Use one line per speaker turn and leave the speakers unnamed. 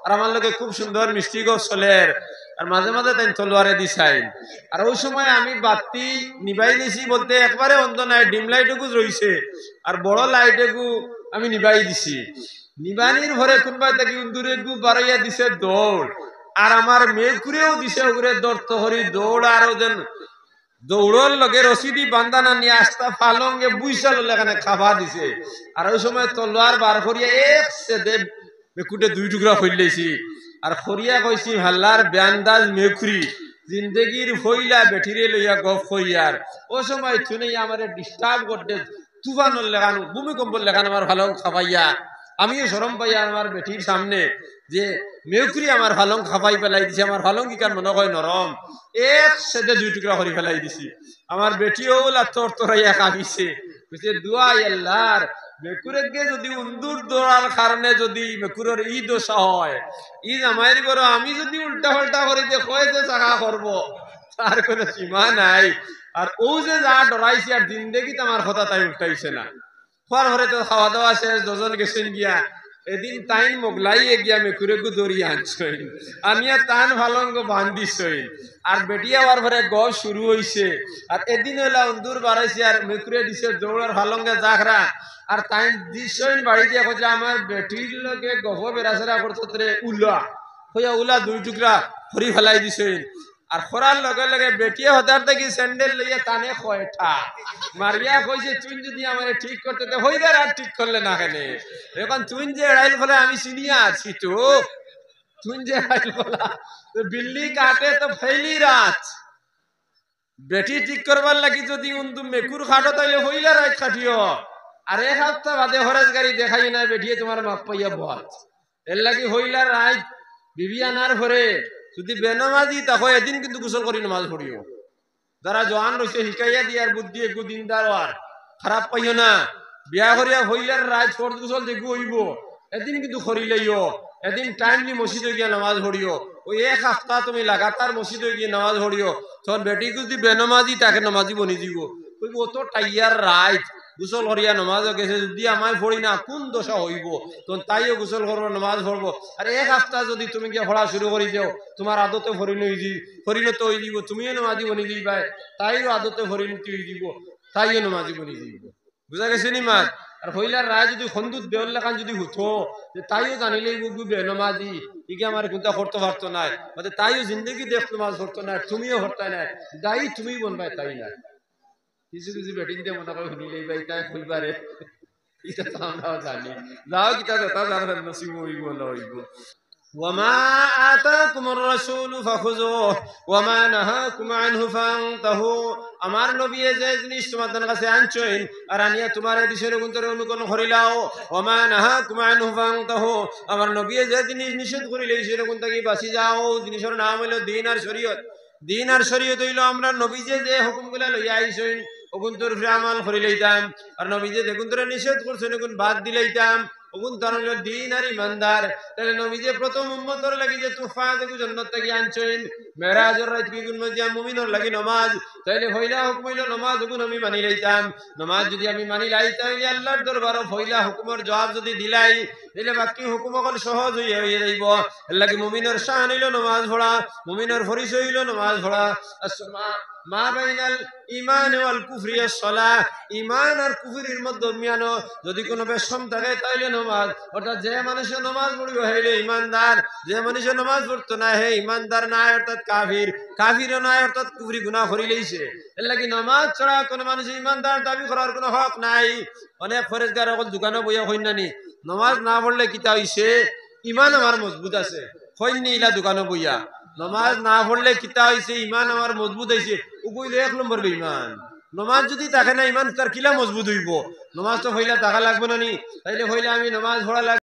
আর আমার লোকে খুব সুন্দর মিষ্টি গো চলের আর মাঝে মাঝে তাই তলোয়ারে দিছাই আর ওই সময় আমি বাতি নিবাই নিছি বলতে একবারে অন্ধ নাই ডিম লাইটগু রইছে আর বড় লাইটগু আমি নিবাই দিছি নিবানির ভরে কোনবা থাকি উন্দুরেগু বাড়াইয়া দিছে দৌড় আর আমার মেঘুরেও দিছে ওগুরে দর্ত হরি দৌড় আর ওজন দৌড়র লগে রশিদি বান্দানা নিয়ে আসতা ফালঙ্গে বুইসাল এখানে খাবা দিছে আর ওই সময় তলোয়ার বার করিয়া এক সেদে মেকুটে দুই টুকরা ফইলেছি আর খরিয়া কইছি হাল্লার ব্যান্দাজ মেকুরি জিন্দগির ফইলা বেঠিরে লইয়া গপ কইয়ার ও সময় শুনে আমারে ডিস্টার্ব করতে তুফানের লেখানো ভূমিকম্পর লেখানো আমার ভালো খাবাইয়া আমিও শরম পাইয়া আমার বেটির সামনে যে মেকুরি আমার ফালং খাপাই পেলাই দিছে আমার ফালং কি কার মনে হয় নরম এক সেদে দুই টুকরা করে ফেলাই দিছি আমার বেটিও লাতর তরাইয়া কাঁদিছে বুঝছে দুয়া আল্লাহর মেকুরেকে যদি উন্দুর দৌড়ার কারণে যদি মেকুরের ই দশা হয় ই জামাইর করো আমি যদি উল্টা পাল্টা করি যে কয় যে চাকা করবো তার কোনো সীমা নাই আর ও যে যা ডরাইছে আর জিন্দেগিতে আমার কথা তাই উল্টাইছে না খোয়ার ঘরে তো খাওয়া দাওয়া শেষ দুজন গেছেন গিয়া এদিন তাইন মোগলাইয়ে গিয়া মেকুরেগু দৌড়িয়ে আনছই আমি আর তান ভালঙ্গ বান্ধিছই আর বেটিয়া হওয়ার পরে গপ শুরু হইছে আর এদিন হইলা উন্দুর বাড়াইছে আর মেকুরে দিছে দৌড়ার ভালঙ্গে জাগরা আর তাইন দিছই বাড়ি দিয়া কইছে আমার বেটির লগে গপ বেরাসেরা করতে উলা হইয়া উলা দুই টুকরা হরি ফেলাই দিছই আর খরার লগে লগে বেটিয়া হতার থেকে স্যান্ডেল লইয়া টানে কয়টা মারিয়া কইছে তুই যদি আমারে ঠিক করতে দে হইদার আর ঠিক করলে না কেন এখন তুই যে এড়াইল ফলে আমি চিনিয়া আছি তো তুই যে এড়াইল ফলা বিল্লি কাটে তো ফেলি রাত বেটি ঠিক করবার লাগি যদি উন্দু মেকুর খাটো তাইলে হইলা রাত খাটিও আর এক সপ্তাহ বাদে হরাজ গাড়ি দেখাই না বেটিয়ে তোমার মাপ পাইয়া বহাত এর লাগি হইলা রাত বিবি আনার ঘরে যদি বেনামাজি তাকে এদিন কিন্তু গোসল করি নামাজ পড়িও যারা জোয়ান রয়েছে শিকাইয়া দিয়ার বুদ্ধি একটু দিনদার আর খারাপ পাইও না বিয়া করিয়া হইলার রাত ফর্দ গোসল দেখু হইব এদিন কিন্তু করিলেইও এদিন টাইমলি মসজিদে গিয়ে নামাজ পড়িও ওই এক সপ্তাহ তুমি লাগাতার মসজিদে গিয়ে নামাজ পড়িও তখন বেটি যদি বেনামাজি তাকে নামাজি বনি দিব কইব অত টাইয়ার রাত গোসল করিয়া নমাজ গেছে যদি আমায় পড়ি না কোন দশা হইব তখন তাইও গোসল করবো নমাজ পড়বো আর এক সপ্তাহ যদি তুমি গিয়ে পড়া শুরু করি যাও তোমার আদতে পরিণত হয়ে দিব তুমিও নমাজি বনি দিবা তাইও আদতে পরিণতি হয়ে দিব তাইও নমাজি বনি দিব বুঝা গেছে নি মাছ আর হইলার রায় যদি সন্দুর দেওয়ার লেখান যদি হুথো যে তাইও জানিলেই বুঝবে নমাজি ইকে আমার কোনটা করতে পারতো না মানে তাইও জিন্দগি দেখ নমাজ পড়তো না তুমিও হরতাই না দায়ী তুমি বনবাই তাই না কিছু কিছু বেটিং দিয়ে মনে করে শুনিলেই ভাই তাই খুলবারে এটা তো আমরাও জানি যাও কিতা কথা জানার নসিব হইব না হইব وما آتاكم الرسول فخذوه وما نهاكم عنه فانتهوا আমার নবী যে জিনিস তোমাদের কাছে আনছেন আর আনিয়া তোমার দিশের গুণের অনুকরণ করিলাও ওমা নাহাকুম আনহু ফান্তাহু আমার নবী যে জিনিস নিষেধ করিলে সেরকম থেকে বাঁচি যাও জিনিসের নাম হলো দ্বীন আর শরীয়ত দ্বীন আর শরীয়ত হইল আমরা নবী যে হুকুমগুলা লইয়া আইছেন ওগুন তোর আমল করে লইতাম আর নবী যে দেখুন তোরা নিষেধ করছেন ওগুন বাদ দিলাইতাম ওগুন তার হলো দ্বীন আর ইমানদার তাহলে নবী যে প্রথম উম্মতর লাগি যে তুফা দেখু জান্নাত থেকে আনছেন মেরাজের রাত কি গুণ মধ্যে মুমিনের লাগি নামাজ তাইলে হইলা হুকুম হইল নামাজ ওগুন আমি মানি লইতাম নামাজ যদি আমি মানি লাই তাইলে আল্লাহর দরবারে হইলা হুকুমের জবাব যদি দিলাই তাহলে বাকি হুকুম অকল সহজ হইয়া যাইব এর লাগি মুমিনের শান হইল নামাজ পড়া মুমিনের পরিচয় হইল নামাজ পড়া মা বাইনাল ঈমান ওয়াল কুফরি as-সালাহ ঈমান আর কুফরির মধ্যে যদি কোনো বেশম থাকে তাইলে নামাজ অর্থাৎ যে মানুষ নামাজ পড়িব হইলে ঈমানদার যে মানুষ নামাজ পড়তো না হে ঈমানদার না অর্থাৎ কাফির কাফিরও না অর্থাৎ কুফরি গুনাহ করিলেইছে এর লাগি নামাজ ছাড়া কোনো মানুষ ঈমানদার দাবি করার কোনো হক নাই অনেক ফরেজগার অকল দোকানে বইয়া কইনানি নামাজ না পড়লে কিতা হইছে ঈমান আমার মজবুত আছে কইনি ইলা দোকানে বইয়া নামাজ না পড়লে কিতা হইছে ঈমান আমার মজবুত হইছে উগইলে এক নম্বর বেঈমান নামাজ যদি থাকে না ঈমান তার কিলা মজবুত হইব নামাজ তো হইলা টাকা লাগবে না নি তাইলে হইলে আমি নামাজ পড়া